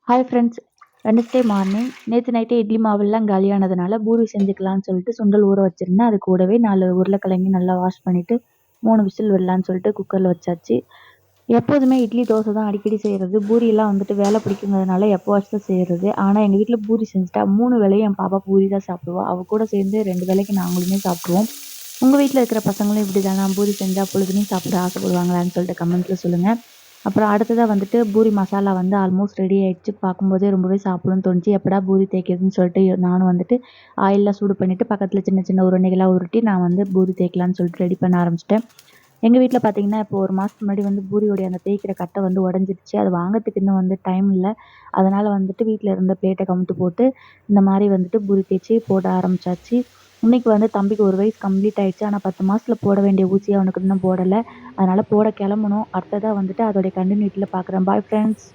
Hi friends. Wednesday morning நேத்து நைட்டே இட்லி மாவெல்லாம் காலியானதுனால பூரி செஞ்சுக்கலான்னு சொல்லிட்டு சுண்டல் ஊற வச்சிருந்தேன். அது கூடவே 4 உருளைக்கிழங்கு நல்லா வாஷ் பண்ணிட்டு 3 விசில் விடலான்னு சொல்லிட்டு குக்கர்ல வச்சாச்சு. எப்போதுமே இட்லி, தோசை தான் அடிக்கடி செய்றது. பூரியெல்லாம் வந்துட்டு வேலை பிடிக்குங்கிறதுனால எப்போவாச்சும் தான் செய்றது. ஆனா எங்க வீட்ல பூரி செஞ்சுட்டா 3 வேளையும் என் பாப்பா பூரி தான் சாப்பிடுவா. அவ கூட சேர்ந்து 2 வேளைக்கு நாங்களுமே சாப்பிடுவோம். உங்க வீட்ல இருக்கிற பசங்களும் இப்படிதானா? பூரி செஞ்சா பொழுதுனையும் சாப்பிட ஆசைப்படுவாங்களான்னு சொல்லிட்டு கமெண்ட்ல சொல்லுங்க. அப்புறம் அடுத்ததா வந்துட்டு பூரி மசாலா வந்து ஆல்மோஸ்ட் ரெடி ஆயிடுச்சு. பார்க்கும்போதே ரொம்பவே சாப்பிடணும்னு தோணுச்சு. எப்படா பூரி தேய்க்கிறதுன்னு சொல்லிட்டு நானும் வந்துட்டு ஆயில்லாம் சூடு பண்ணிட்டு பக்கத்துல சின்ன சின்ன உருண்டைகளா உருட்டி நான் வந்து பூரி தேய்க்கலான்னு சொல்லிட்டு ரெடி பண்ண ஆரம்பிச்சுட்டேன். எங்க வீட்ல பார்த்தீங்கன்னா, இப்போ 1 மாசத்துக்கு முன்னாடி வந்து பூரியோடைய அந்த தேய்க்கிற கட்ட வந்து உடைஞ்சிருச்சு. அது வாங்கறதுக்கு இன்னும் வந்து டைம் இல்ல. அதனால வந்துட்டு வீட்ல இருந்த பிளேட்ட கவுத்து போட்டு, இந்த மாரி வந்துட்டு பூரி தேய்ச்சு போட ஆரம்பிச்சாச்சு. இன்னைக்கு வந்து தம்பிக்கு 1 வயசு கம்ப்ளீட் ஆயிடுச்சு. ஆனா 10 மாசத்துல போட வேண்டிய ஊசிய அவனுக்கு இன்னும் போடல. அதனால போட கெளம்பணும். அடுத்ததா வந்துட்டு அதோடைய கன்டினியூட்டில பார்க்குறேன். Bye friends.